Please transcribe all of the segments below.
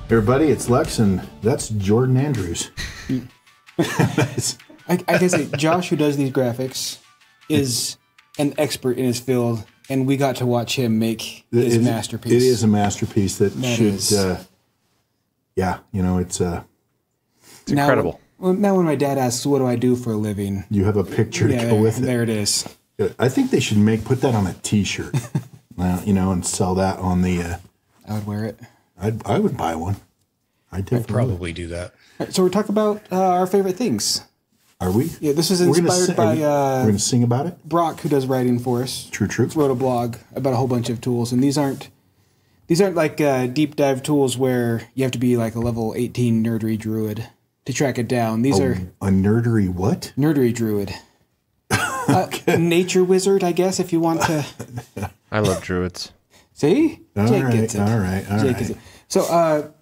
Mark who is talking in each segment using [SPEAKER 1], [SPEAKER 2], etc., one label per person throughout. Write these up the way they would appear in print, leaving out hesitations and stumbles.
[SPEAKER 1] Everybody, it's Lex, and that's Jordan Andrews.
[SPEAKER 2] I guess Josh, who does these graphics, is an expert in his field, and we got to watch him make his masterpiece.
[SPEAKER 1] It is a masterpiece that should, yeah, you know, it's
[SPEAKER 3] incredible.
[SPEAKER 2] Now when my dad asks, what do I do for a living?
[SPEAKER 1] You have a picture to go with it.
[SPEAKER 2] There it is.
[SPEAKER 1] I think they should put that on a T-shirt, you know, and sell that on the...
[SPEAKER 2] I would wear it.
[SPEAKER 1] I would buy one. I'd
[SPEAKER 4] probably do that.
[SPEAKER 2] Right, so we're talking about our favorite things.
[SPEAKER 1] Are we?
[SPEAKER 2] Yeah, this is inspired by...
[SPEAKER 1] we're going to sing about it?
[SPEAKER 2] Brock, who does writing for us.
[SPEAKER 1] True.
[SPEAKER 2] Wrote a blog about a whole bunch of tools, and these aren't like deep dive tools where you have to be like a level 18 nerdery druid to track it down. These are...
[SPEAKER 1] A nerdery what?
[SPEAKER 2] Nerdery druid. Nature wizard, I guess, if you want to...
[SPEAKER 3] I love druids.
[SPEAKER 2] See? Jake gets it.
[SPEAKER 1] All right.
[SPEAKER 2] Gets it. So...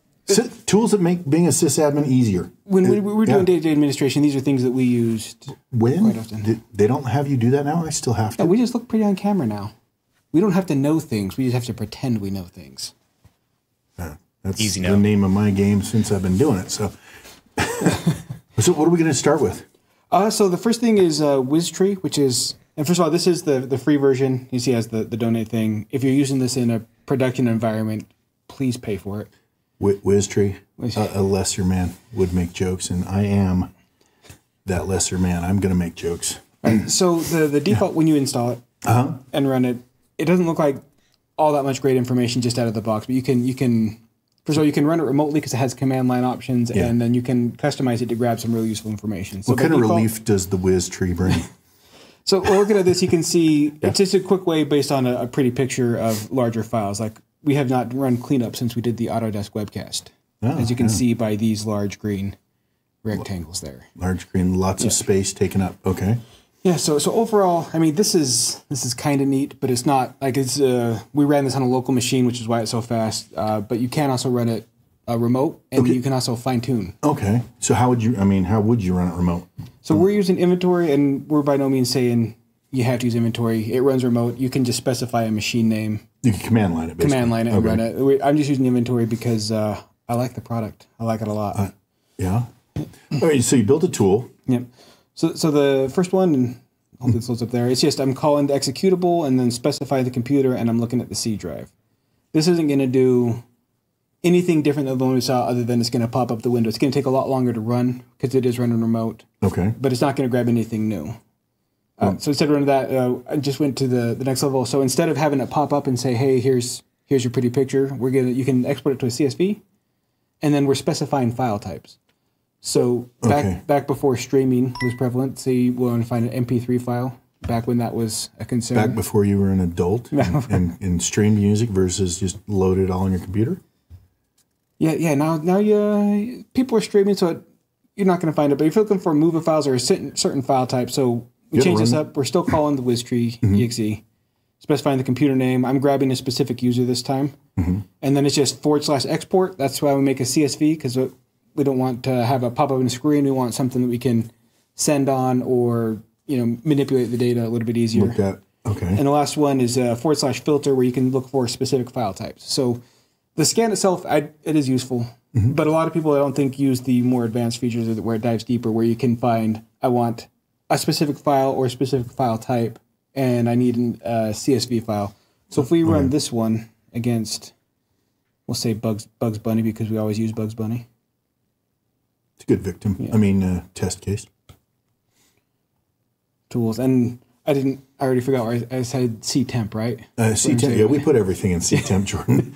[SPEAKER 1] tools that make being a sysadmin easier.
[SPEAKER 2] When we were doing day-to-day administration, these are things that we used quite often.
[SPEAKER 1] They don't have you do that now? I still have to?
[SPEAKER 2] No, we just look pretty on camera now. We don't have to know things. We just have to pretend we know things.
[SPEAKER 1] That's
[SPEAKER 4] easy
[SPEAKER 1] the name of my game since I've been doing it. So, so what are we going to start with?
[SPEAKER 2] So the first thing is wiztree, which is... And first of all, this is the free version. You see it has the donate thing. If you're using this in a production environment, please pay for it.
[SPEAKER 1] Wiztree, a lesser man would make jokes, and I am that lesser man. I'm going to make jokes.
[SPEAKER 2] Right. So the default when you install it and run it, it doesn't look like all that much great information just out of the box. But you can first of all, you can run it remotely because it has command line options, and then you can customize it to grab some really useful information. So
[SPEAKER 1] what kind of relief does the Wiztree bring?
[SPEAKER 2] So looking at this, you can see it's just a quick way based on a pretty picture of larger files. Like we have not run cleanup since we did the Autodesk webcast, as you can see by these large green rectangles there.
[SPEAKER 1] Large green, lots of space taken up. Okay.
[SPEAKER 2] Yeah. So overall, I mean, this is kind of neat, but it's not like it's. We ran this on a local machine, which is why it's so fast. But you can also run it remote, and you can also fine tune.
[SPEAKER 1] Okay. So how would you run it remote?
[SPEAKER 2] So we're using inventory, and we're by no means saying you have to use inventory. It runs remote. You can just specify a machine name.
[SPEAKER 1] You can command line it, basically.
[SPEAKER 2] Command line it and run it. I'm just using inventory because I like the product. I like it a lot.
[SPEAKER 1] Yeah. All right, so you built a tool.
[SPEAKER 2] Yep. So the first one, and hopefully it loads up there, it's just I'm calling the executable and then specify the computer, and I'm looking at the C drive. This isn't going to do anything different than the one we saw other than it's going to pop up the window. It's going to take a lot longer to run because it is running remote.
[SPEAKER 1] Okay.
[SPEAKER 2] But it's not going to grab anything new. So instead of running that, I just went to the next level. So instead of having it pop up and say, hey, here's your pretty picture, you can export it to a CSV, and then we're specifying file types. So back before streaming was prevalent, say you want to find an MP3 file, back when that was a concern.
[SPEAKER 1] Back before you were an adult and streamed music versus just load it all on your computer?
[SPEAKER 2] Yeah. Now people are streaming, so you're not going to find it. But if you're looking for movie files or a certain file type, so we change this up. We're still calling the wiztree exe, specifying the computer name. I'm grabbing a specific user this time, and then it's just /export. That's why we make a CSV, because we don't want to have a pop up on the screen. We want something that we can send on or manipulate the data a little bit easier.
[SPEAKER 1] Look at okay.
[SPEAKER 2] And the last one is /filter, where you can look for specific file types. So the scan itself, it is useful, but a lot of people I don't think use the more advanced features where it dives deeper, where you can find, I want a specific file or a specific file type, and I need a CSV file. So if we run this one against, we'll say Bugs Bunny, because we always use Bugs Bunny.
[SPEAKER 1] It's a good victim. Yeah. Test case.
[SPEAKER 2] Tools. And I already forgot where I said ctemp, right?
[SPEAKER 1] Ctemp, yeah, we put everything in ctemp, Jordan.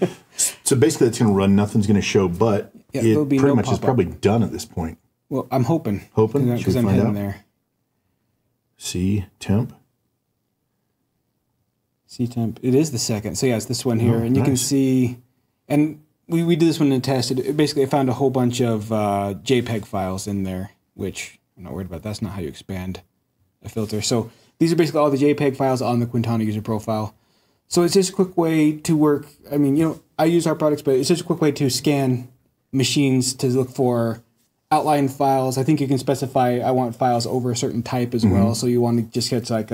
[SPEAKER 1] So basically it's going to run, nothing's going to show, but it pretty much is probably done at this point.
[SPEAKER 2] Well, I'm hoping.
[SPEAKER 1] Because
[SPEAKER 2] I'm heading there.
[SPEAKER 1] ctemp.
[SPEAKER 2] ctemp. It is the second. So yeah, it's this one here. And you can see, and we did this one in a test. Basically, I found a whole bunch of JPEG files in there, which I'm not worried about. That's not how you expand a filter. So these are basically all the JPEG files on the Quintana user profile. So it's just a quick way to work. I mean, I use our products, but it's just a quick way to scan machines to look for outline files. I think you can specify, I want files over a certain type as well. So you want to just get like,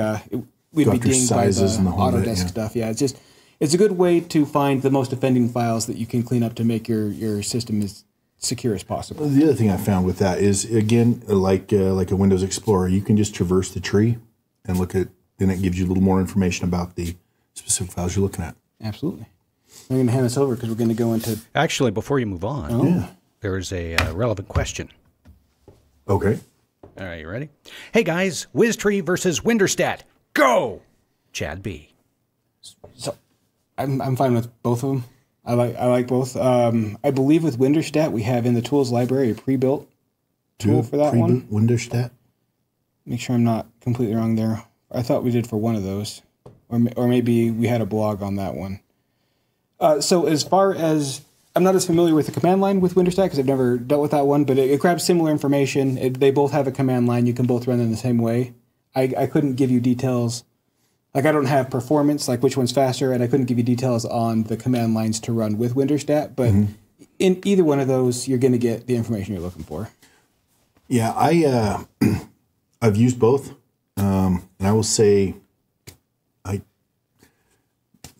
[SPEAKER 2] we'd be dinged by the Autodesk stuff. Yeah, it's just, it's a good way to find the most offending files that you can clean up to make your system as secure as possible.
[SPEAKER 1] The other thing I found with that is, again, like a Windows Explorer, you can just traverse the tree and look at, and it gives you a little more information about the specific files you're looking at.
[SPEAKER 2] Absolutely. I'm going to hand this over because we're going to go into...
[SPEAKER 3] Actually, before you move on, there's a relevant question.
[SPEAKER 1] Okay.
[SPEAKER 3] All right, you ready? Hey, guys, wiztree versus Winstat. Go! Chad B.
[SPEAKER 2] So, I'm fine with both of them. I like both. I believe with Winstat, we have in the tools library a pre-built tool for that one.
[SPEAKER 1] Winstat?
[SPEAKER 2] Make sure I'm not completely wrong there. I thought we did for one of those. Or maybe we had a blog on that one. So as far as... I'm not as familiar with the command line with Winstat because I've never dealt with that one, but it grabs similar information. They both have a command line. You can both run them the same way. I couldn't give you details. Like I don't have performance, like which one's faster, and I couldn't give you details on the command lines to run with Winstat, but in either one of those, you're going to get the information you're looking for.
[SPEAKER 1] Yeah, I've used both, and I will say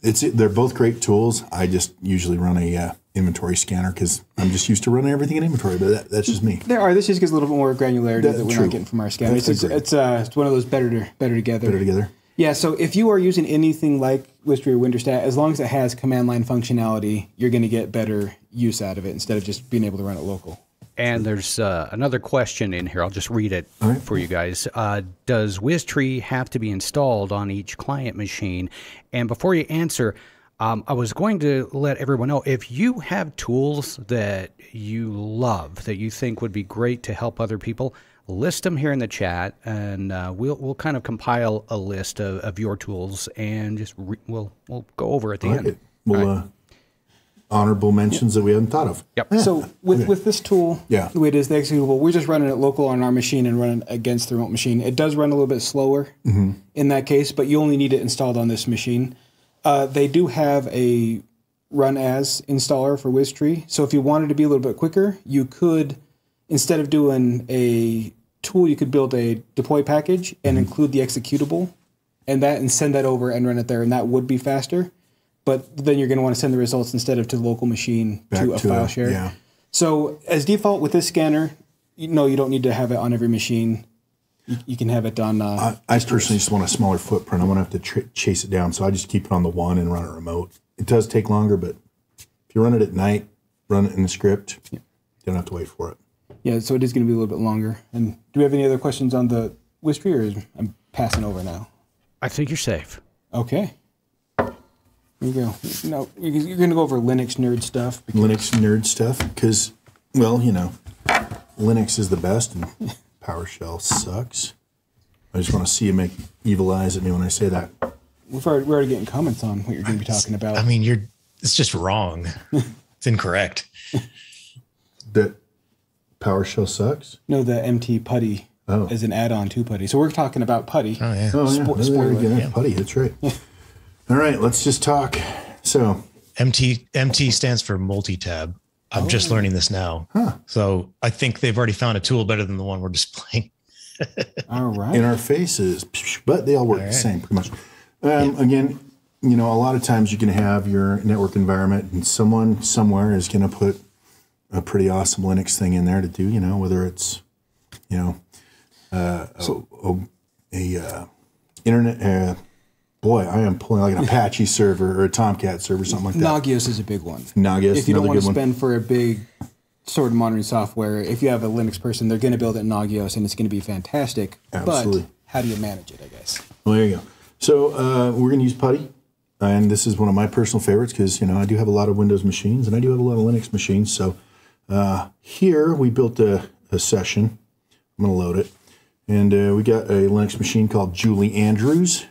[SPEAKER 1] they're both great tools. I just usually run a inventory scanner because I'm just used to running everything in inventory, but that's just me.
[SPEAKER 2] This just gives a little bit more granularity that we're not getting from our scanner. It's one of those better together.
[SPEAKER 1] Better together.
[SPEAKER 2] Yeah, so if you are using anything like wiztree or Winstat, as long as it has command line functionality, you're going to get better use out of it instead of just being able to run it local.
[SPEAKER 3] And there's another question in here. I'll just read it for you guys. Does wiztree have to be installed on each client machine? And before you answer, I was going to let everyone know, if you have tools that you love, that you think would be great to help other people, list them here in the chat, and we'll kind of compile a list of your tools, and just we'll go over at the end.
[SPEAKER 1] We'll honorable mentions that we hadn't thought of.
[SPEAKER 2] Yep. Yeah. So with this tool, the way it is, the executable, we're just running it local on our machine and running against the remote machine. It does run a little bit slower in that case, but you only need it installed on this machine. They do have a run as installer for wiztree, so if you wanted to be a little bit quicker, you could, instead of doing a tool, you could build a deploy package and include the executable and send that over and run it there, and that would be faster. But then you're going to want to send the results instead of to the local machine to a file share.
[SPEAKER 1] Yeah.
[SPEAKER 2] So as default with this scanner, you don't need to have it on every machine. You can have it on... I
[SPEAKER 1] personally just want a smaller footprint. I want to have to chase it down, so I just keep it on the one and run it remote. It does take longer, but if you run it at night, run it in the script, you don't have to wait for it.
[SPEAKER 2] Yeah, so it is going to be a little bit longer. And do we have any other questions on the wiztree, or I'm passing over now?
[SPEAKER 3] I think you're safe.
[SPEAKER 2] Okay. Here you go. No, you're going to go over Linux nerd stuff.
[SPEAKER 1] Linux nerd stuff, because, well, Linux is the best, and PowerShell sucks. I just want to see you make evil eyes at me when I say that.
[SPEAKER 2] We're already getting comments on what you're going to be talking about.
[SPEAKER 4] I mean, it's just wrong. It's incorrect.
[SPEAKER 1] That PowerShell sucks?
[SPEAKER 2] No, the MT PuTTy is an add-on to PuTTy. So we're talking about PuTTy.
[SPEAKER 4] Oh, yeah.
[SPEAKER 1] Spoiler. PuTTy, that's right. All right, let's just talk. So
[SPEAKER 4] MT stands for multi-tab. I'm just learning this now. Huh. So I think they've already found a tool better than the one we're displaying.
[SPEAKER 2] All right.
[SPEAKER 1] In our faces, but they all work the same pretty much. Again, a lot of times you can have your network environment and someone somewhere is going to put a pretty awesome Linux thing in there to do, whether it's, internet, boy, I am pulling like an Apache server or a Tomcat server, something like that.
[SPEAKER 2] Nagios is a big one.
[SPEAKER 1] Nagios,
[SPEAKER 2] if you don't want to spend for a big sort of monitoring software, if you have a Linux person, they're going to build it in Nagios, and it's going to be fantastic.
[SPEAKER 1] Absolutely.
[SPEAKER 2] But how do you manage it, I guess?
[SPEAKER 1] Well, there you go. So we're going to use PuTTy, and this is one of my personal favorites because, I do have a lot of Windows machines, and I do have a lot of Linux machines. So here we built a session. I'm going to load it. And we got a Linux machine called Julie Andrews.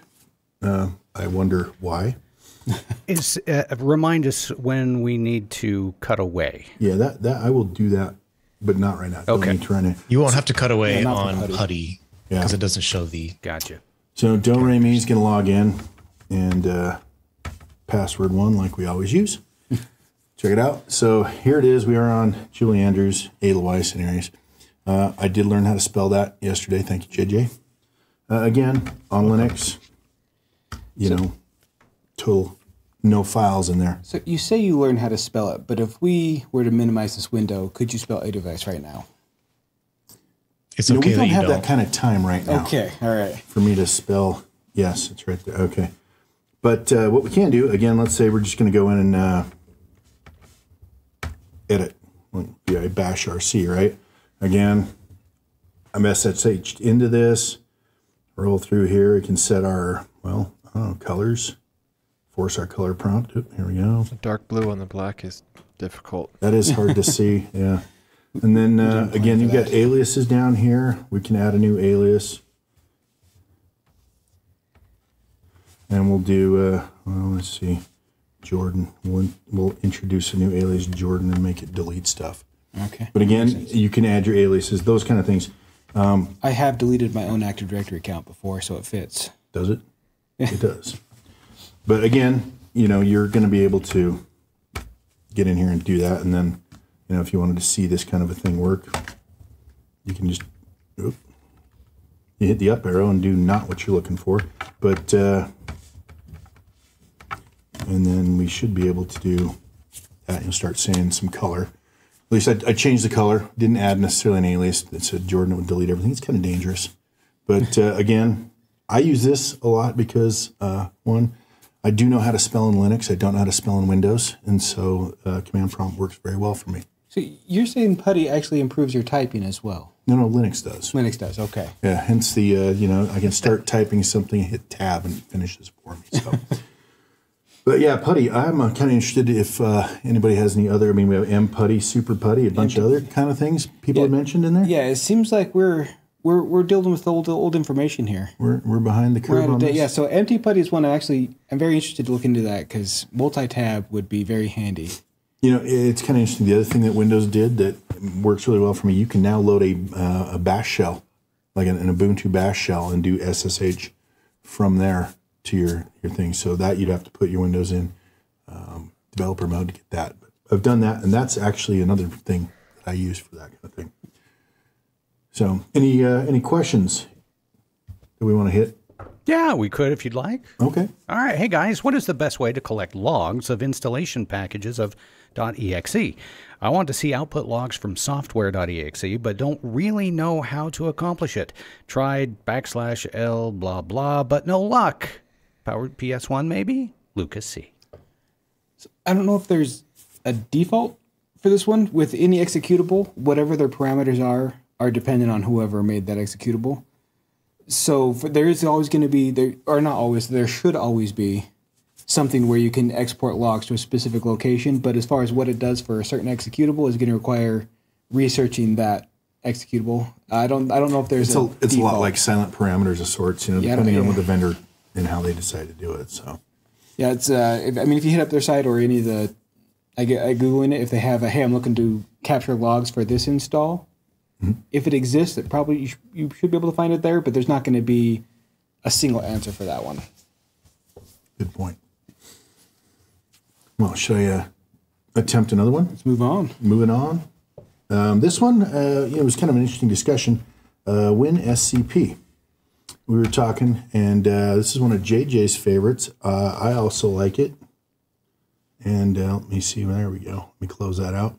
[SPEAKER 1] I wonder why.
[SPEAKER 3] Remind us when we need to cut away.
[SPEAKER 1] Yeah, that I will do that, but not right now.
[SPEAKER 3] Okay.
[SPEAKER 4] You won't have to cut away on PuTTy because it doesn't show the...
[SPEAKER 3] Gotcha.
[SPEAKER 1] So Do-Re-Mi is going to log in and password 1 like we always use. Check it out. So here it is. We are on Julie Andrews, Edelweiss, and Aries. I did learn how to spell that yesterday. Thank you, JJ. Again, on Linux, total no files in there.
[SPEAKER 2] So you say you learned how to spell it, but if we were to minimize this window, could you spell AWS right now?
[SPEAKER 4] It's okay
[SPEAKER 1] we don't
[SPEAKER 4] that you
[SPEAKER 1] have
[SPEAKER 4] don't.
[SPEAKER 1] that kind of time right now.
[SPEAKER 2] Okay, all right.
[SPEAKER 1] For me to spell, yes, it's right there. Okay. But what we can do, again, let's say we're just going to go in and edit. Yeah, bash RC, right? Again, I'm SSH into this. Roll through here. We can set our, well, colors. Force our color prompt. Oop, here we go.
[SPEAKER 5] The dark blue on the black is difficult.
[SPEAKER 1] That is hard to see, yeah. And then, again, you've got aliases down here. We can add a new alias. And we'll do, well, let's see, Jordan. We'll introduce a new alias, Jordan, and make it delete stuff.
[SPEAKER 2] Okay.
[SPEAKER 1] But again, you can add your aliases, those kind of things.
[SPEAKER 2] I have deleted my own Active Directory account before, so it fits.
[SPEAKER 1] Does it? It does. But again, you're going to be able to get in here and do that. And then, if you wanted to see this kind of a thing work, you can just, you hit the up arrow and do not what you're looking for. But, and then we should be able to do that. You'll start seeing some color. At least I changed the color. Didn't add necessarily an alias that said Jordan would delete everything. It's kind of dangerous. But again, I use this a lot because, one, I do know how to spell in Linux. I don't know how to spell in Windows. And so command prompt works very well for me.
[SPEAKER 2] So you're saying PuTTy actually improves your typing as well?
[SPEAKER 1] No, Linux does.
[SPEAKER 2] Linux does, okay.
[SPEAKER 1] Yeah, hence the, I can start typing something, hit tab, and it finishes for me. So. But yeah, PuTTy, I'm kind of interested if anybody has any other, we have mPuTTy, Super PuTTy, a bunch of other kind of things people have mentioned in there.
[SPEAKER 2] Yeah, it seems like we're dealing with old information here.
[SPEAKER 1] We're behind the curve on this.
[SPEAKER 2] Yeah, so empty PuTTy is one I'm very interested to look into that because multi-tab would be very handy.
[SPEAKER 1] It's kind of interesting. The other thing that Windows did that works really well for me, you can now load a bash shell, like an Ubuntu bash shell, and do SSH from there to your thing. So that you'd have to put your Windows in developer mode to get that. But I've done that, and that's actually another thing that I use for that kind of thing. So any questions that we want to hit?
[SPEAKER 3] Yeah, we could if you'd like.
[SPEAKER 1] Okay.
[SPEAKER 3] All right. Hey, guys, what is the best way to collect logs of installation packages of .exe? I want to see output logs from software.exe, but don't really know how to accomplish it. Tried \l blah blah, but no luck. Powered PS1 maybe? Lucas C.
[SPEAKER 2] So I don't know if there's a default for this one. With any executable, whatever their parameters are dependent on whoever made that executable. So there is always going to be, there should always be something where you can export logs to a specific location, but as far as what it does for a certain executable is going to require researching that executable. I don't know if there's
[SPEAKER 1] it's a lot like silent parameters of sorts, depending on what the vendor and how they decide to do it. So
[SPEAKER 2] yeah, it's if you hit up their site or any of the, I Googling it, if they have hey, I'm looking to capture logs for this install. If it exists, it probably you should be able to find it there, but there's not going to be a single answer for that one.
[SPEAKER 1] Good point. Well, should I attempt another one?
[SPEAKER 2] Let's move on.
[SPEAKER 1] Moving on. This one, it was kind of an interesting discussion. WinSCP. We were talking, and this is one of JJ's favorites. I also like it. And let me see. There we go. Let me close that out.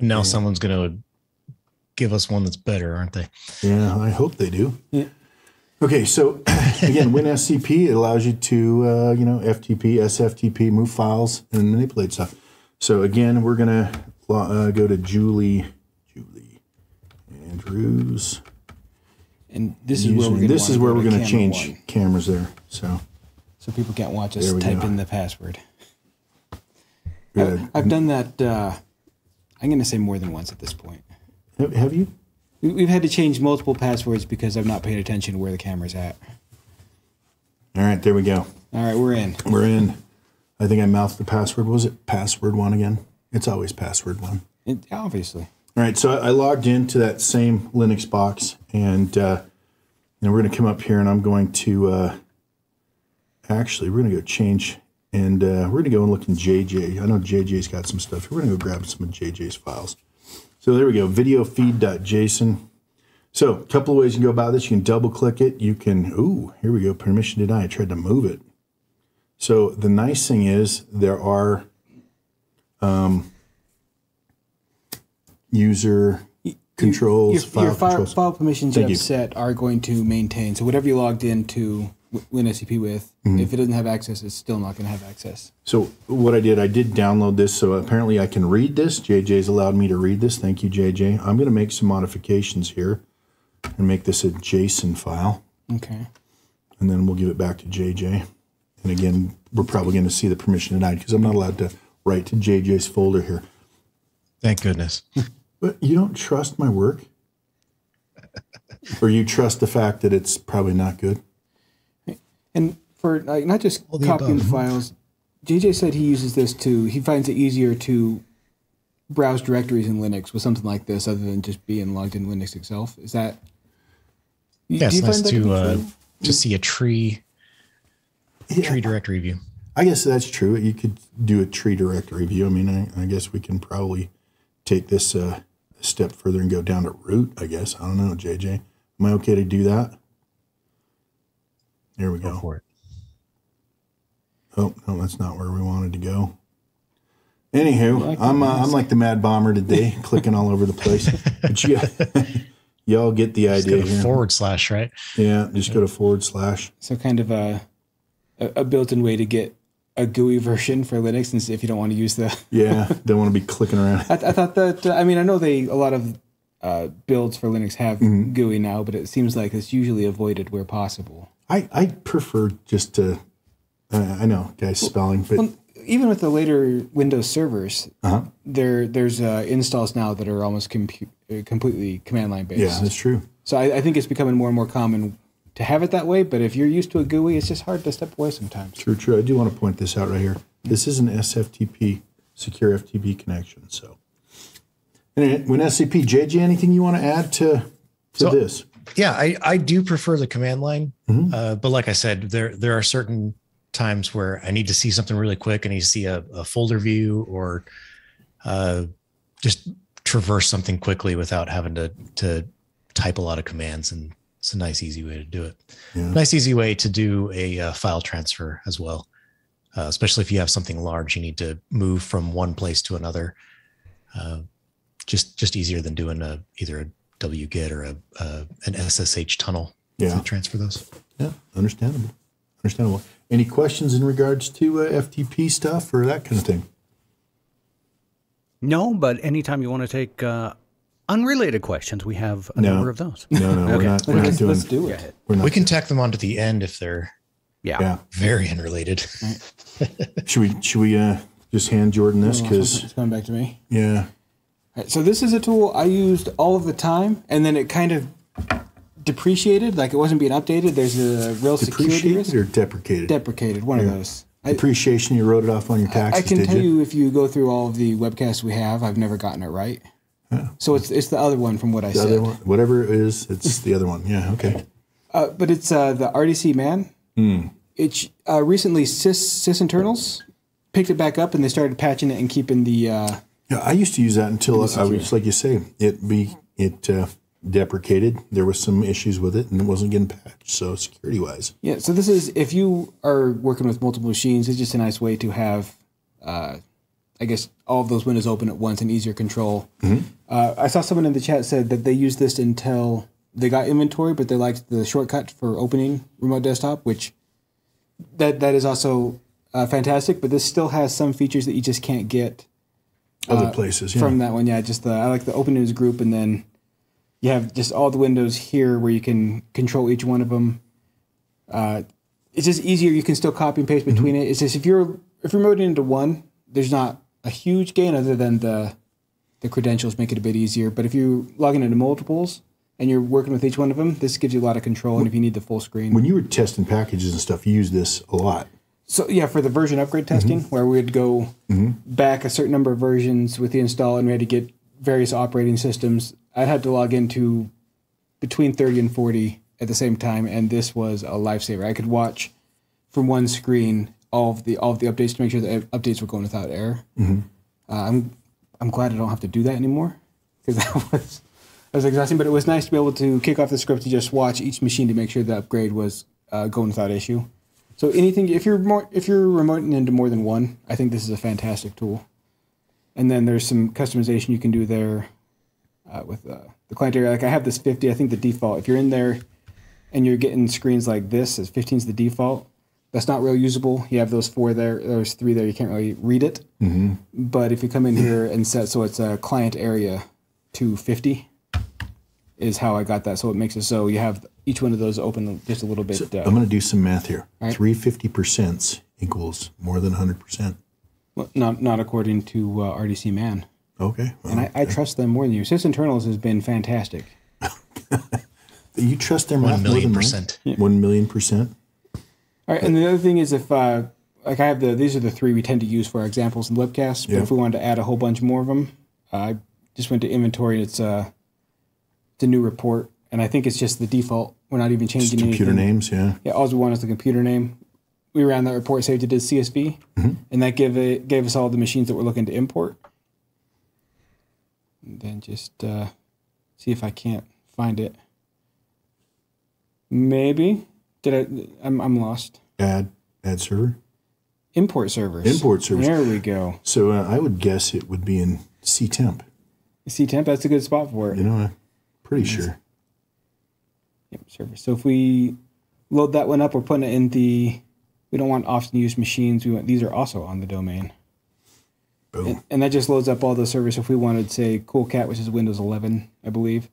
[SPEAKER 4] Now someone's going to give us one that's better, aren't they?
[SPEAKER 1] Yeah, I hope they do.
[SPEAKER 2] Yeah.
[SPEAKER 1] Okay, so again, WinSCP, it allows you to, FTP, SFTP, move files, and manipulate stuff. So again, we're going to go to Julie Andrews.
[SPEAKER 2] And this is where we're going to
[SPEAKER 1] change cameras there. So
[SPEAKER 2] people can't watch us type in the password.
[SPEAKER 1] Good.
[SPEAKER 2] I've done that, I'm going to say more than once at this point.
[SPEAKER 1] Have you?
[SPEAKER 2] We've had to change multiple passwords because I've not paid attention to where the camera's at.
[SPEAKER 1] All right, there we go.
[SPEAKER 2] All right, we're in.
[SPEAKER 1] We're in. I think I mouthed the password. Was it password 1 again? It's always password 1.
[SPEAKER 2] Obviously.
[SPEAKER 1] All right, so I logged into that same Linux box, and we're going to come up here, and I'm going to actually, we're going to go change, and we're going to go and look in JJ. I know JJ's got some stuff. We're going to go grab some of JJ's files. So there we go, video feed.json. So a couple of ways you can go about this. You can double click it. You can, here we go, permission denied. I tried to move it. So the nice thing is there are user controls,
[SPEAKER 2] your
[SPEAKER 1] file controls.
[SPEAKER 2] file permissions you have set are going to maintain. So whatever you logged into WinSCP with, if it doesn't have access, it's still not going to have access.
[SPEAKER 1] So what I did download this. So apparently I can read this. JJ's allowed me to read this. Thank you, JJ. I'm going to make some modifications here and make this a JSON file.
[SPEAKER 2] Okay.
[SPEAKER 1] And then we'll give it back to JJ. And again, we're probably going to see the permission denied because I'm not allowed to write to JJ's folder here.
[SPEAKER 4] Thank goodness.
[SPEAKER 1] But you don't trust my work? Or you trust the fact that it's probably not good?
[SPEAKER 2] And for not just copying the files, JJ said he uses this he finds it easier to browse directories in Linux with something like this other than just being logged in Linux itself. Is that?
[SPEAKER 4] Yeah, it's nice to see a tree directory view.
[SPEAKER 1] I guess that's true. You could do a tree directory view. I mean, I guess we can probably take this a step further and go down to root, I guess. I don't know, JJ. Am I okay to do that? There we go.
[SPEAKER 4] For it.
[SPEAKER 1] Oh, no, that's not where we wanted to go. Anywho, I'm like the Mad Bomber today, clicking all over the place. But y'all get the idea here.
[SPEAKER 4] / right?
[SPEAKER 1] Yeah, just go to /.
[SPEAKER 2] So kind of a built-in way to get a GUI version for Linux, and if you don't want to use the
[SPEAKER 1] don't want to be clicking around.
[SPEAKER 2] I thought that I mean I know a lot of builds for Linux have GUI now, but it seems like it's usually avoided where possible.
[SPEAKER 1] I prefer just to I know guys spelling, but
[SPEAKER 2] even with the later Windows servers, there's installs now that are almost completely command line based.
[SPEAKER 1] Yeah, that's true.
[SPEAKER 2] So I think it's becoming more and more common to have it that way, but if you're used to a GUI, it's just hard to step away sometimes.
[SPEAKER 1] True. I do want to point this out right here. This is an SFTP, secure FTP connection. So, anyway, WinSCP, JJ, anything you want to add to this?
[SPEAKER 4] Yeah, I do prefer the command line, but like I said, there are certain times where I need to see something really quick. I need to see a folder view or just traverse something quickly without having to type a lot of commands, and it's a nice, easy way to do it. Yeah. Nice, easy way to do a file transfer as well, especially if you have something large, you need to move from one place to another. Just easier than doing either a wget or an SSH tunnel to transfer those.
[SPEAKER 1] Yeah, understandable. Any questions in regards to FTP stuff or that kind of thing?
[SPEAKER 3] No, but anytime you want to take unrelated questions, we have a number of those.
[SPEAKER 1] No, okay. we're not doing.
[SPEAKER 2] Let's do it.
[SPEAKER 4] We can tack them onto the end if they're very unrelated.
[SPEAKER 1] Right. Should we just hand Jordan this because
[SPEAKER 2] it's coming back to me?
[SPEAKER 1] Yeah.
[SPEAKER 2] All right, so this is a tool I used all of the time, and then it kind of depreciated, like it wasn't being updated. There's a real security risk.
[SPEAKER 1] Or deprecated?
[SPEAKER 2] Deprecated, one of those.
[SPEAKER 1] Depreciation, you wrote it off on your taxes,
[SPEAKER 2] I can tell you if you go through all of the webcasts we have, I've never gotten it right. Yeah. So it's the other one from what I said.
[SPEAKER 1] Other one, whatever it is, it's the other one. Yeah, okay.
[SPEAKER 2] But it's the RDC Man. It's recently sysinternals picked it back up, and they started patching it and keeping the...
[SPEAKER 1] yeah, I used to use that until, I was like you say, it deprecated. There was some issues with it, and it wasn't getting patched, so security-wise.
[SPEAKER 2] Yeah, so this is, if you are working with multiple machines, it's just a nice way to have, I guess, all of those windows open at once and easier control. I saw someone in the chat said that they used this until they got inventory, but they liked the shortcut for opening remote desktop, which that is also fantastic, but this still has some features that you just can't get
[SPEAKER 1] other places
[SPEAKER 2] from that one. Yeah, just I like the open news group, and then you have just all the windows here where you can control each one of them. It's just easier. You can still copy and paste between it. It's just if you're remoting into one, there's not a huge gain other than the credentials make it a bit easier. But if you're logging into multiples and you're working with each one of them, this gives you a lot of control. And if you need the full screen.
[SPEAKER 1] When you were testing packages and stuff, you used this a lot.
[SPEAKER 2] So yeah, for the version upgrade testing, where we'd go back a certain number of versions with the install, and we had to get various operating systems, I'd have to log into between 30 and 40 at the same time, and this was a lifesaver. I could watch from one screen all of the updates to make sure that updates were going without error. I'm glad I don't have to do that anymore, because that was exhausting. But it was nice to be able to kick off the script to just watch each machine to make sure the upgrade was going without issue. So anything, if you're remoting into more than one, I think this is a fantastic tool. And then there's some customization you can do there with the client area. Like I have this 50, I think the default, if you're in there and you're getting screens like this, as 15 is the default, that's not real usable. You have those 4 there, those 3 there, you can't really read it. Mm-hmm. But if you come in here and set, so it's a client area to 50 is how I got that. So it makes it so you have each one of those open just a little bit.
[SPEAKER 1] So I'm going to do some math here. Right. 350% equals more than 100%.
[SPEAKER 2] Well, not according to RDC Man.
[SPEAKER 1] Okay. Well,
[SPEAKER 2] and I trust them more than you. Sysinternals has been fantastic.
[SPEAKER 1] You trust their math
[SPEAKER 4] 1,000,000%.
[SPEAKER 1] Yeah. 1,000,000%.
[SPEAKER 2] All right, and the other thing is if, like I have these are the 3 we tend to use for our examples in webcasts, but if we wanted to add a whole bunch more of them, I just went to inventory and it's a new report, and I think it's just the default. We're not even changing
[SPEAKER 1] just computer
[SPEAKER 2] anything.
[SPEAKER 1] Names, yeah.
[SPEAKER 2] Yeah, all we want is the computer name. We ran that report, saved it as CSV, and that gave us all the machines that we're looking to import. And then just see if I can't find it. Maybe. I'm lost.
[SPEAKER 1] Add server?
[SPEAKER 2] Import servers.
[SPEAKER 1] Import servers.
[SPEAKER 2] There we go.
[SPEAKER 1] So I would guess it would be in ctemp.
[SPEAKER 2] Ctemp, that's a good spot for it.
[SPEAKER 1] You know, I'm pretty sure.
[SPEAKER 2] Yep, server. So if we load that one up, we're putting it in the, we don't want often used machines. We want, these are also on the domain.
[SPEAKER 1] Boom.
[SPEAKER 2] And that just loads up all the servers. So if we wanted, say, CoolCat, which is Windows 11, I believe.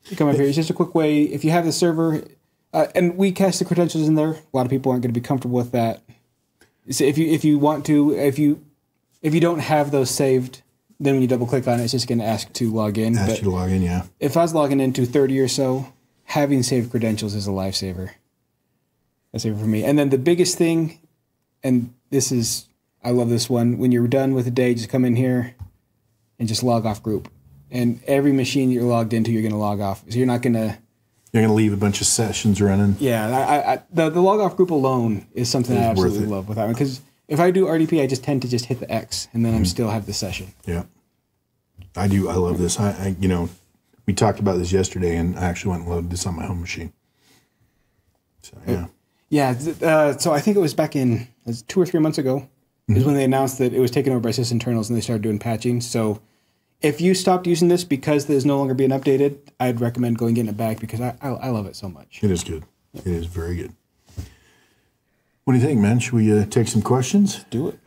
[SPEAKER 2] You come up here. It's just a quick way. If you have the server, and we cache the credentials in there. A lot of people aren't going to be comfortable with that. So if you want to, if you don't have those saved, then when you double click on it, it's just going to ask to log in.
[SPEAKER 1] Ask you to log in, yeah.
[SPEAKER 2] If I was logging into 30 or so, having saved credentials is a lifesaver. That's it for me. And then the biggest thing, and this is, I love this one. When you're done with the day, just come in here and just log off group. And every machine you're logged into, you're going to log off. So you're not going to...
[SPEAKER 1] You're going to leave a bunch of sessions running.
[SPEAKER 2] Yeah, the log off group alone is something I absolutely love with that one. Because if I do RDP, I just tend to just hit the X, and then I'm still have the session.
[SPEAKER 1] Yeah. I do. I love this. I you know, we talked about this yesterday, and I actually went and loaded this on my home machine. So, yeah.
[SPEAKER 2] Yeah, so I think it was back in 2 or 3 months ago is when they announced that it was taken over by sysinternals and they started doing patching. So if you stopped using this because there's no longer being updated, I'd recommend going getting it back because I love it so much.
[SPEAKER 1] It is good. Yep. It is very good. What do you think, man? Should we take some questions?
[SPEAKER 2] Let's do it.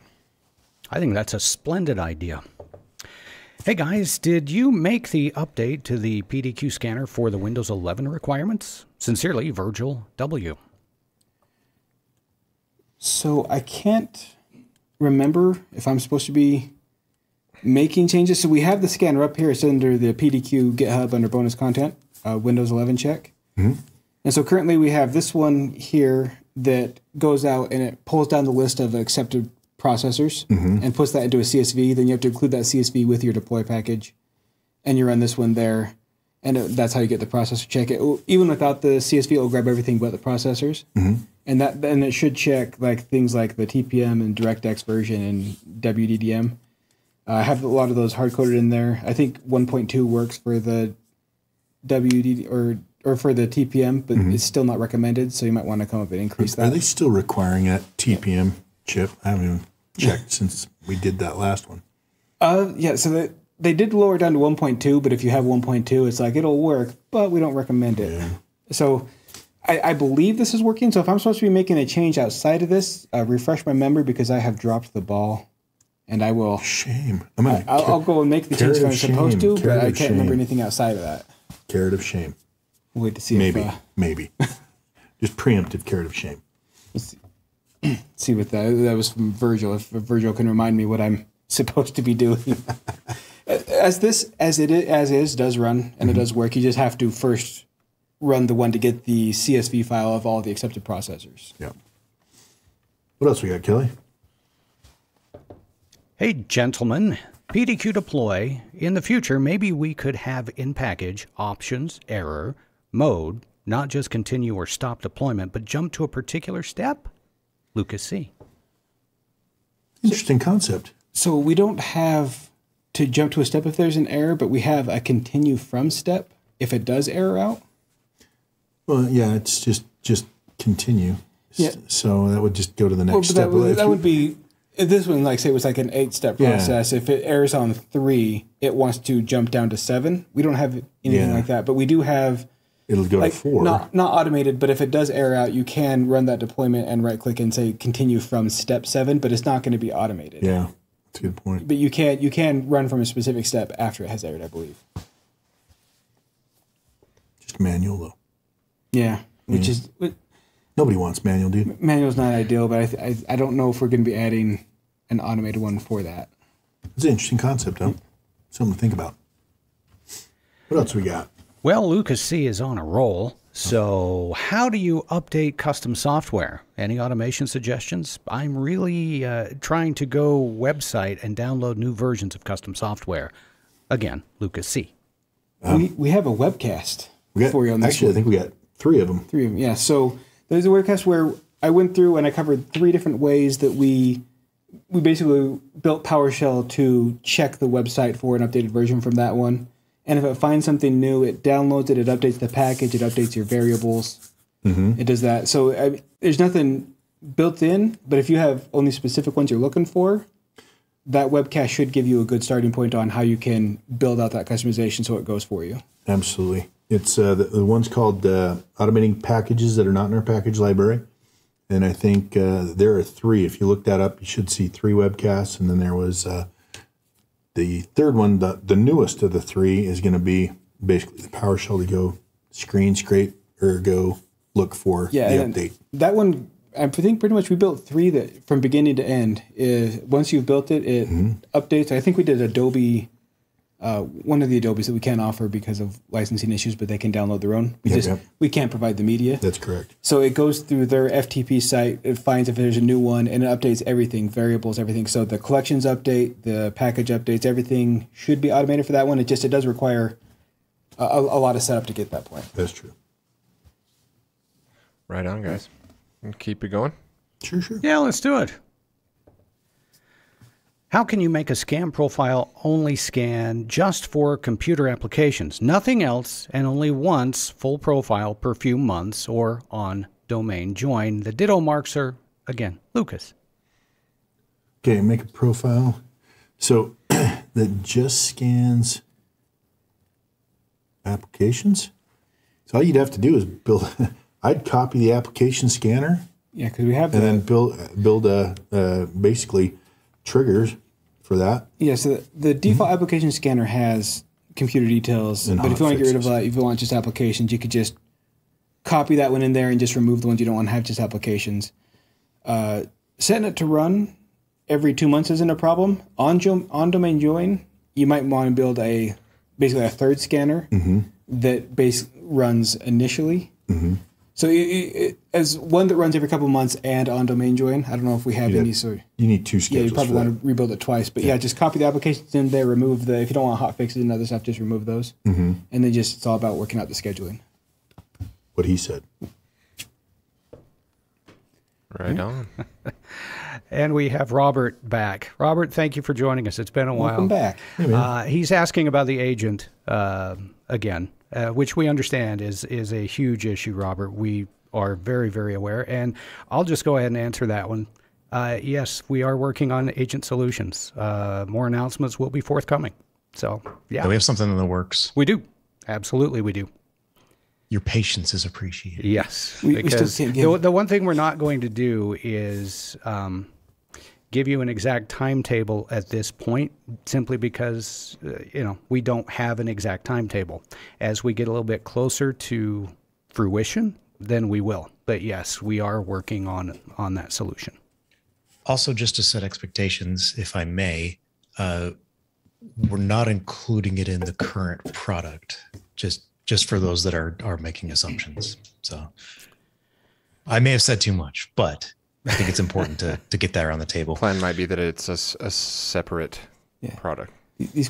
[SPEAKER 3] I think that's a splendid idea. Hey guys, did you make the update to the PDQ scanner for the Windows 11 requirements? Sincerely, Virgil W.
[SPEAKER 2] So I can't remember if I'm supposed to be making changes. So we have the scanner up here. It's under the PDQ GitHub under bonus content, Windows 11 check. Mm-hmm. And so currently we have this one here that goes out and it pulls down the list of accepted processors and puts that into a CSV. Then you have to include that CSV with your deploy package. And you run this one there. And that's how you get the processor check. Even without the CSV, it will grab everything but the processors. Mm-hmm. And it should check like things like the TPM and DirectX version and WDDM. I have a lot of those hard-coded in there. I think 1.2 works for the WD or for the TPM, but it's still not recommended, so you might want to come up and increase that.
[SPEAKER 1] Are they still requiring that TPM chip? I haven't even checked since we did that last one.
[SPEAKER 2] Yeah, so they did lower it down to 1.2, but if you have 1.2, it's like, it'll work, but we don't recommend it. Yeah. So I believe this is working, so if I'm supposed to be making a change outside of this, refresh my memory because I have dropped the ball. And I will.
[SPEAKER 1] Shame.
[SPEAKER 2] I'll go and make the change I'm supposed to, but I can't remember anything outside of that.
[SPEAKER 1] Carrot of shame.
[SPEAKER 2] We'll wait to see
[SPEAKER 1] maybe. Just preemptive carrot of shame.
[SPEAKER 2] Let's see what that was from Virgil. If Virgil can remind me what I'm supposed to be doing. As it is does run and it does work. You just have to first run the one to get the CSV file of all the accepted processors.
[SPEAKER 1] Yeah. What else we got, Kelly?
[SPEAKER 3] Hey, gentlemen, PDQ deploy. In the future, maybe we could have in package options, error, mode, not just continue or stop deployment, but jump to a particular step? Lucas C.
[SPEAKER 1] Interesting concept.
[SPEAKER 2] So we don't have to jump to a step if there's an error, but we have a continue from step if it does error out?
[SPEAKER 1] Well, yeah, it's just continue.
[SPEAKER 2] Yeah.
[SPEAKER 1] So that would just go to the next step.
[SPEAKER 2] That would be, if this one, like say it was like an 8-step process. If it errors on 3, it wants to jump down to 7. We don't have anything like that, but we do have.
[SPEAKER 1] It'll go to 4.
[SPEAKER 2] Not automated, but if it does error out, you can run that deployment and right click and say continue from step 7, but it's not going to be automated.
[SPEAKER 1] Yeah, that's a good point.
[SPEAKER 2] But you can run from a specific step after it has errored, I believe.
[SPEAKER 1] Just manual though.
[SPEAKER 2] Yeah, which is.
[SPEAKER 1] Nobody wants manual, dude.
[SPEAKER 2] Manual's not ideal, but I don't know if we're going to be adding an automated one for that.
[SPEAKER 1] It's an interesting concept, though. Something to think about. What else we got?
[SPEAKER 3] Well, Lucas C is on a roll. So how do you update custom software? Any automation suggestions? I'm really trying to go website and download new versions of custom software. Again, Lucas C.
[SPEAKER 2] We have a webcast for you on this
[SPEAKER 1] actually,
[SPEAKER 2] one.
[SPEAKER 1] I think we got 3 of them.
[SPEAKER 2] 3 of them, yeah. So there's a webcast where I went through and I covered 3 different ways that we basically built PowerShell to check the website for an updated version from that one. And if it finds something new, it downloads it, it updates the package, it updates your variables. It does that. So there's nothing built in, but if you have only specific ones you're looking for, that webcast should give you a good starting point on how you can build out that customization so it goes for you.
[SPEAKER 1] Absolutely. It's the one's called automating packages that are not in our package library. And I think there are 3. If you look that up, you should see 3 webcasts. And then there was the third one, the newest of the 3 is going to be basically the PowerShell to go scrape or go look for the update. That
[SPEAKER 2] one, I think pretty much we built 3 that from beginning to end. Is once you've built it, it updates. I think we did Adobe. One of the Adobes that we can't offer because of licensing issues, but they can download their own. We can't provide the media.
[SPEAKER 1] That's correct.
[SPEAKER 2] So it goes through their FTP site, it finds if there's a new one, and it updates everything, variables, everything. So the collections update, the package updates, everything should be automated for that one. It does require a lot of setup to get that point.
[SPEAKER 1] That's true.
[SPEAKER 5] Right on, guys. Keep it going.
[SPEAKER 1] Sure.
[SPEAKER 3] Yeah, let's do it. How can you make a scan profile only scan just for computer applications? Nothing else, and only once full profile per few months or on domain join. The ditto marks are, again, Lucas.
[SPEAKER 1] Okay, make a profile. So that just scans applications. So all you'd have to do is build, I'd copy the application scanner.
[SPEAKER 2] Yeah, because we have
[SPEAKER 1] and then build basically triggers for that.
[SPEAKER 2] Yeah, so the default application scanner has computer details, but if you want to get rid of that, if you want just applications, you could just copy that one in there and just remove the ones you don't want to have just applications. Setting it to run every 2 months isn't a problem. On domain join, you might want to build basically a third scanner that runs initially. So as one that runs every couple of months and on domain join, I don't know if we have any. So
[SPEAKER 1] you need 2 schedules.
[SPEAKER 2] Yeah, you probably want to rebuild it twice. But yeah, just copy the applications in there, remove if you don't want hot fixes and other stuff, just remove those. And then it's all about working out the scheduling.
[SPEAKER 1] What he said.
[SPEAKER 5] Right on.
[SPEAKER 3] And we have Robert back. Robert, thank you for joining us. It's been a while.
[SPEAKER 2] Welcome back.
[SPEAKER 1] Hey,
[SPEAKER 3] he's asking about the agent again. Which we understand is a huge issue, Robert. We are very, very aware. And I'll just go ahead and answer that one. Yes, we are working on agent solutions. More announcements will be forthcoming. So, yeah.
[SPEAKER 4] We have something in the works.
[SPEAKER 3] We do. Absolutely, we do.
[SPEAKER 4] Your patience is appreciated.
[SPEAKER 3] Yes.
[SPEAKER 2] We
[SPEAKER 3] because
[SPEAKER 2] still can't
[SPEAKER 3] the one thing we're not going to do is give you an exact timetable at this point, simply because we don't have an exact timetable. As we get a little bit closer to fruition, then we will. But yes, we are working on that solution.
[SPEAKER 4] Also, just to set expectations, if I may, we're not including it in the current product, just for those that are making assumptions. So I may have said too much, but I think it's important to get that on the table.
[SPEAKER 5] Plan might be that it's a separate product.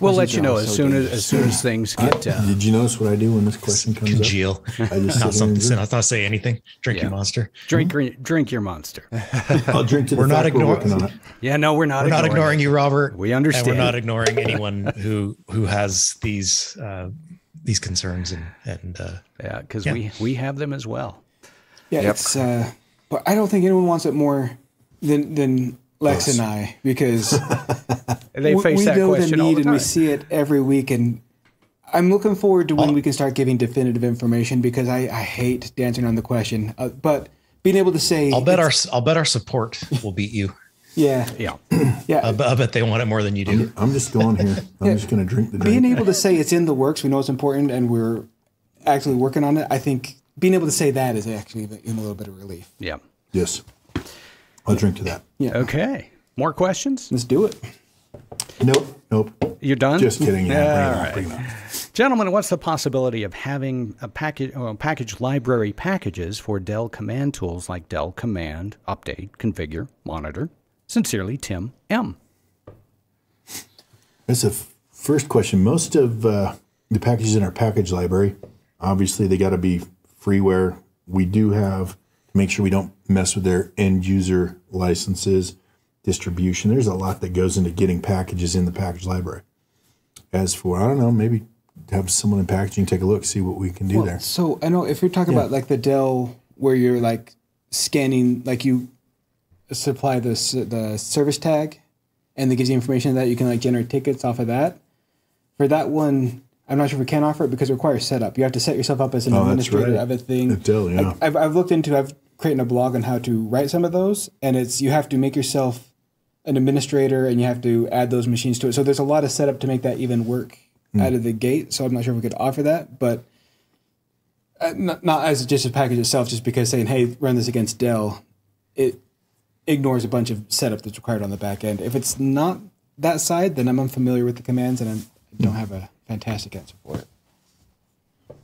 [SPEAKER 3] We'll let you know as soon as things get.
[SPEAKER 1] Did you notice what I do when this question comes
[SPEAKER 4] congeal?
[SPEAKER 1] Up? I just
[SPEAKER 4] not say anything. Drink your monster.
[SPEAKER 3] Drink your monster.
[SPEAKER 1] I'll drink to the fact we're working on it.
[SPEAKER 3] Yeah, no, we're not
[SPEAKER 4] ignoring you, Robert.
[SPEAKER 3] We understand.
[SPEAKER 4] And we're not ignoring anyone who has these concerns and
[SPEAKER 3] because we have them as well.
[SPEAKER 2] Yeah, But I don't think anyone wants it more than Lex and I, because
[SPEAKER 3] they face that question all the time.
[SPEAKER 2] And we see it every week. And I'm looking forward to when we can start giving definitive information, because I hate dancing on the question. But being able to say,
[SPEAKER 4] I'll bet our support will beat you.
[SPEAKER 2] Yeah.
[SPEAKER 4] I bet they want it more than you do.
[SPEAKER 1] I'm just going here. I'm just going to drink the drink.
[SPEAKER 2] Being able to say it's in the works, we know it's important, and we're actually working on it. I think being able to say that is actually even a little bit of relief.
[SPEAKER 3] Yeah.
[SPEAKER 1] Yes. I'll drink to that.
[SPEAKER 2] Yeah.
[SPEAKER 3] Okay. More questions?
[SPEAKER 2] Let's do it.
[SPEAKER 1] Nope.
[SPEAKER 3] You're done?
[SPEAKER 1] Just kidding.
[SPEAKER 3] Bring it on. Gentlemen, what's the possibility of having a package library packages for Dell command tools like Dell Command, Update, Configure, Monitor? Sincerely, Tim M.
[SPEAKER 1] That's the first question. Most of the packages in our package library, obviously they got to be freeware. We do have to make sure we don't mess with their end user licenses, distribution. There's a lot that goes into getting packages in the package library. As for, I don't know, maybe have someone in packaging take a look, see what we can do there.
[SPEAKER 2] So I know if you're talking about like the Dell where you're like scanning, like you supply the service tag and it gives you information that you can like generate tickets off of that. For that one, I'm not sure if we can offer it because it requires setup. You have to set yourself up as an administrator of a thing.
[SPEAKER 1] Dell, yeah.
[SPEAKER 2] I've created a blog on how to write some of those, and you have to make yourself an administrator and you have to add those machines to it. So there's a lot of setup to make that even work out of the gate. So I'm not sure if we could offer that, but not as just a package itself, just because saying, hey, run this against Dell, it ignores a bunch of setup that's required on the back end. If it's not that side, then I'm unfamiliar with the commands and I don't have a fantastic answer for it.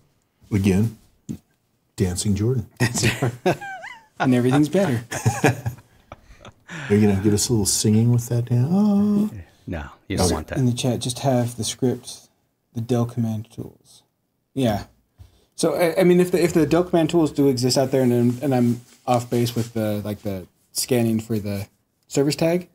[SPEAKER 1] Again, Dancing Jordan.
[SPEAKER 2] And everything's better.
[SPEAKER 1] Are you going to get us a little singing with that now? Oh.
[SPEAKER 3] No, you don't want that.
[SPEAKER 2] In the chat, just have the script, the Dell command tools. Yeah. So, I mean, if the Dell command tools do exist out there and I'm off base with the scanning for the service tag,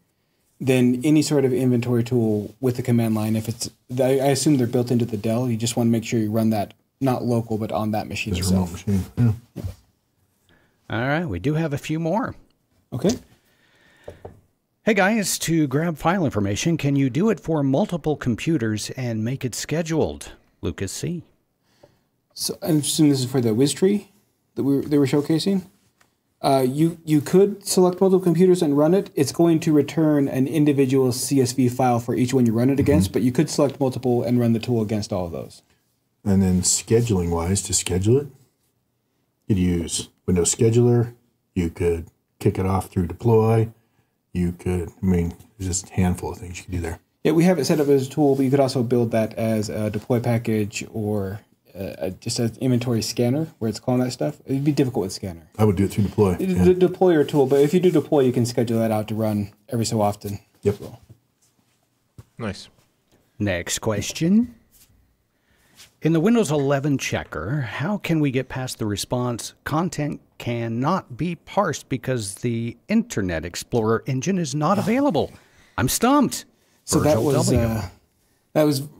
[SPEAKER 2] then any sort of inventory tool with the command line, I assume they're built into the Dell, you just want to make sure you run that, not local, but on that machine itself.
[SPEAKER 1] Remote machine. Yeah.
[SPEAKER 3] All right, we do have a few more.
[SPEAKER 2] Okay.
[SPEAKER 3] Hey guys, to grab file information, can you do it for multiple computers and make it scheduled? Lucas C.
[SPEAKER 2] So I assume this is for the wiztree that they were showcasing. You could select multiple computers and run it. It's going to return an individual CSV file for each one you run it against, but you could select multiple and run the tool against all of those.
[SPEAKER 1] And then scheduling wise, to schedule it, you'd use Windows Scheduler. You could kick it off through deploy. You could, there's just a handful of things you could do there.
[SPEAKER 2] Yeah, we have it set up as a tool, but you could also build that as a deploy package or just an inventory scanner where it's calling that stuff. It'd be difficult with scanner.
[SPEAKER 1] I would do it through deploy.
[SPEAKER 2] The deployer tool, but if you do deploy, you can schedule that out to run every so often.
[SPEAKER 1] Yep.
[SPEAKER 2] Well.
[SPEAKER 5] Nice.
[SPEAKER 3] Next question. In the Windows 11 checker, how can we get past the response, content cannot be parsed because the Internet Explorer engine is not available? I'm stumped.
[SPEAKER 2] So that was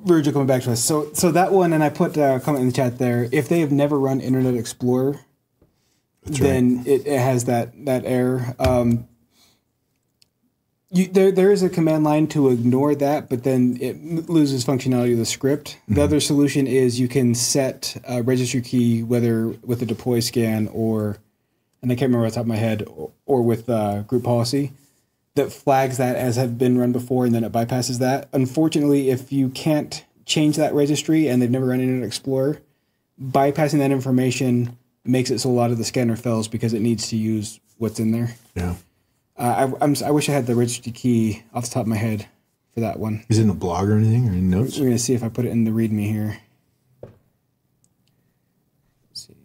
[SPEAKER 2] Virgil coming back to us. So that one, and I put a comment in the chat there. If they have never run Internet Explorer, then it has that error. There is a command line to ignore that, but then it loses functionality of the script. Mm-hmm. The other solution is you can set a registry key, whether with a deploy scan or, and I can't remember off the top of my head, or with group policy, that flags that as have been run before, and then it bypasses that. Unfortunately, if you can't change that registry and they've never run Internet Explorer, bypassing that information makes it so a lot of the scanner fails because it needs to use what's in there.
[SPEAKER 1] Yeah.
[SPEAKER 2] I wish I had the registry key off the top of my head for that one.
[SPEAKER 1] Is it in the blog or anything, or in notes?
[SPEAKER 2] We're going to see if I put it in the README here. Let's see.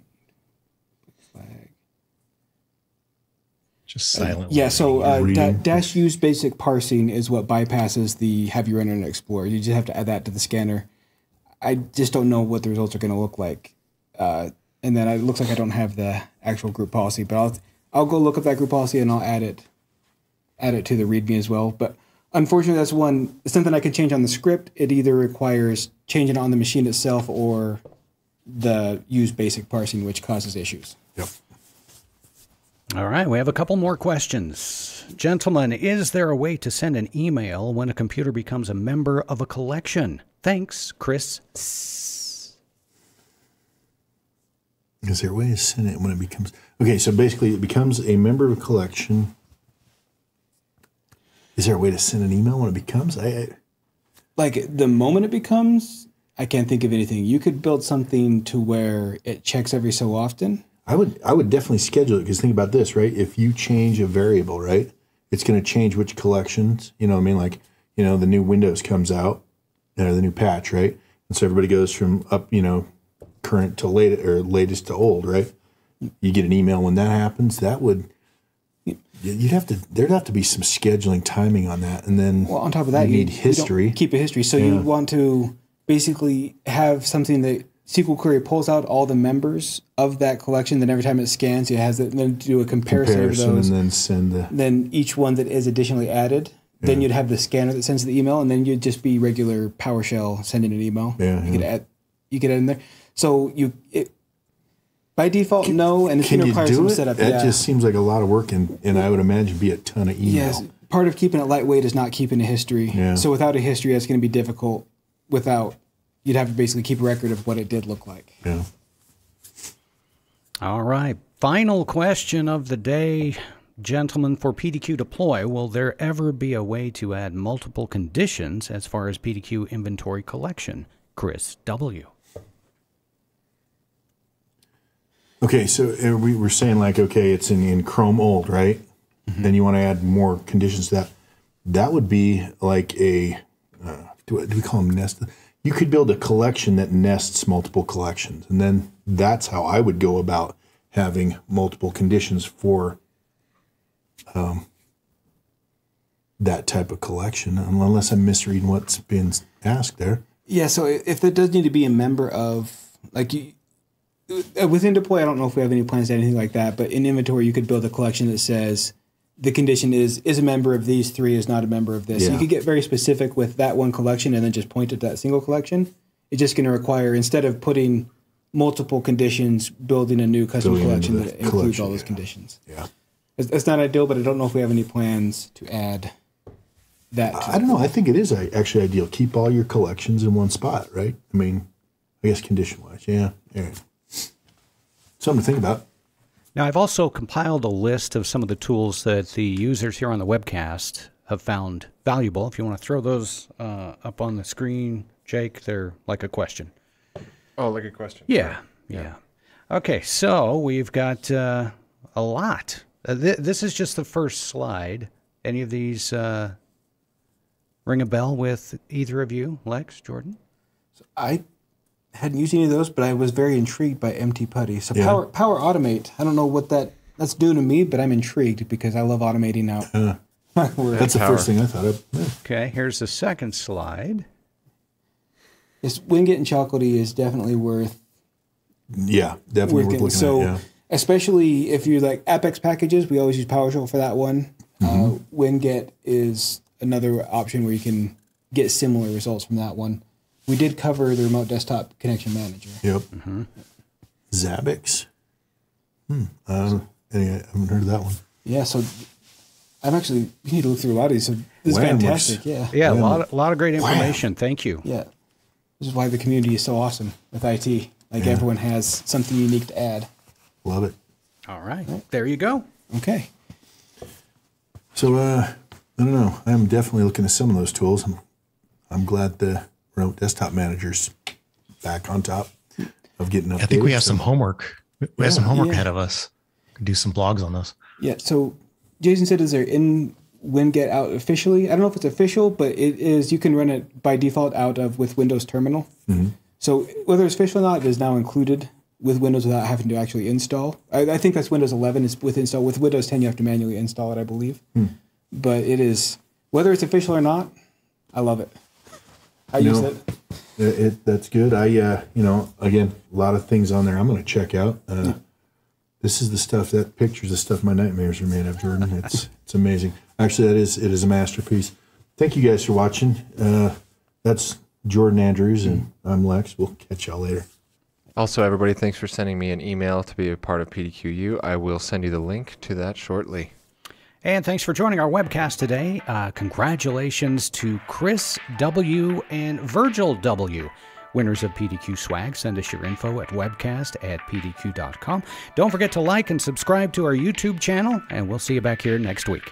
[SPEAKER 2] Flag.
[SPEAKER 4] Just silent.
[SPEAKER 2] Yeah, so dash use basic parsing is what bypasses the have you run Internet Explorer. You just have to add that to the scanner. I just don't know what the results are going to look like. And then it looks like I don't have the actual group policy, but I'll go look up that group policy and I'll add it to the README as well. But unfortunately, that's something I can change on the script. It either requires changing it on the machine itself or the use basic parsing, which causes issues.
[SPEAKER 1] Yep.
[SPEAKER 3] All right, we have a couple more questions. Gentlemen, is there a way to send an email when a computer becomes a member of a collection? Thanks, Chris.
[SPEAKER 1] Is there a way to send it when it becomes... Okay, so basically it becomes a member of a collection. Is there a way to send an email when it becomes?
[SPEAKER 2] Like the moment it becomes, I can't think of anything. You could build something to where it checks every so often. I
[SPEAKER 1] would definitely schedule it, because think about this, right? If you change a variable, right, it's going to change which collections, you know what I mean? Like, you know, the new Windows comes out, or the new patch, right? And so everybody goes from up, you know, current to late, or latest to old, right? You get an email when that happens. That would, there'd have to be some scheduling timing on that. And then
[SPEAKER 2] on top of that,
[SPEAKER 1] you need history.
[SPEAKER 2] You keep a history. So you want to basically have something that SQL query pulls out all the members of that collection. Then every time it scans, it has it, then do a comparison of those.
[SPEAKER 1] And then send the...
[SPEAKER 2] Then each one that is additionally added. Yeah. Then you'd have the scanner that sends the email, and then you'd just be regular PowerShell sending an email.
[SPEAKER 1] Yeah,
[SPEAKER 2] you could add in there. So by default, no, and it's going to require some setup.
[SPEAKER 1] That just seems like a lot of work, and I would imagine be a ton of email.
[SPEAKER 2] Yes, part of keeping it lightweight is not keeping a history.
[SPEAKER 1] Yeah.
[SPEAKER 2] So without a history, that's going to be difficult. You'd have to basically keep a record of what it did look like.
[SPEAKER 1] Yeah.
[SPEAKER 3] All right. Final question of the day, gentlemen, for PDQ deploy. Will there ever be a way to add multiple conditions as far as PDQ inventory collection? Chris W.
[SPEAKER 1] Okay, so we were saying like, okay, it's in Chrome old, right? Mm-hmm. Then you want to add more conditions to that. That would be like a, do we call them nested? You could build a collection that nests multiple collections. And then that's how I would go about having multiple conditions for that type of collection, unless I'm misreading what's been asked there.
[SPEAKER 2] Yeah, so if there does need to be a member of, like, within deploy, I don't know if we have any plans to anything like that, but in inventory, you could build a collection that says the condition is a member of these three, is not a member of this. Yeah. You could get very specific with that one collection and then just point it to that single collection. It's just going to require, instead of putting multiple conditions, building a new custom collection that includes all those conditions.
[SPEAKER 1] Yeah.
[SPEAKER 2] It's not ideal, but I don't know if we have any plans to add that.
[SPEAKER 1] I don't know. I think it is actually ideal. Keep all your collections in one spot, right? I mean, I guess condition-wise, yeah. Something to think about.
[SPEAKER 3] Now, I've also compiled a list of some of the tools that the users here on the webcast have found valuable. If you want to throw those up on the screen, Jake, they're like a question.
[SPEAKER 5] Oh, like a question.
[SPEAKER 3] Yeah. Okay, so we've got a lot. This is just the first slide. Any of these ring a bell with either of you, Lex, Jordan?
[SPEAKER 2] So I hadn't used any of those, but I was very intrigued by PuTTy. So Power Automate, I don't know what that's doing to me, but I'm intrigued because I love automating out my work.
[SPEAKER 1] That's the first thing I thought of. Yeah.
[SPEAKER 3] Okay, here's the second slide.
[SPEAKER 2] Yes, Winget and chocolatey is definitely worth.
[SPEAKER 1] Yeah, definitely worth looking at. Yeah.
[SPEAKER 2] Especially if you like Apex packages, we always use PowerShell for that one.
[SPEAKER 1] Mm-hmm.
[SPEAKER 2] Winget is another option where you can get similar results from that one. We did cover the remote desktop connection manager.
[SPEAKER 1] Yep. Mm-hmm. Zabbix. I haven't heard of that one.
[SPEAKER 2] Yeah, so you need to look through a lot of these. So this is fantastic.
[SPEAKER 3] Yeah, a lot of great information. Thank you.
[SPEAKER 2] Yeah. This is why the community is so awesome with IT. Like everyone has something unique to add.
[SPEAKER 1] Love it.
[SPEAKER 3] All right. There you go.
[SPEAKER 2] Okay.
[SPEAKER 1] So, I don't know. I'm definitely looking at some of those tools. I'm glad the remote desktop manager's back on top of getting updated.
[SPEAKER 4] I think we have some homework. We have some homework ahead of us. Could do some blogs on those. Yeah.
[SPEAKER 2] So Jason said, is there in Winget out officially? I don't know if it's official, but it is. You can run it by default out of with Windows Terminal. Mm-hmm. So whether it's official or not, it is now included with Windows without having to actually install. I think that's Windows 11 is with install. With Windows 10, you have to manually install it, I believe. But it is, whether it's official or not, I love it. I use it.
[SPEAKER 1] That's good. Again, a lot of things on there I'm going to check out. This is the stuff, that picture's the stuff my nightmares are made of, Jordan. It's amazing. Actually, it is a masterpiece. Thank you guys for watching. That's Jordan Andrews, and I'm Lex. We'll catch y'all later.
[SPEAKER 5] Also, everybody, thanks for sending me an email to be a part of PDQU. I will send you the link to that shortly.
[SPEAKER 3] And thanks for joining our webcast today. Congratulations to Chris W. and Virgil W., winners of PDQ swag. Send us your info at webcast@pdq.com. Don't forget to like and subscribe to our YouTube channel, and we'll see you back here next week.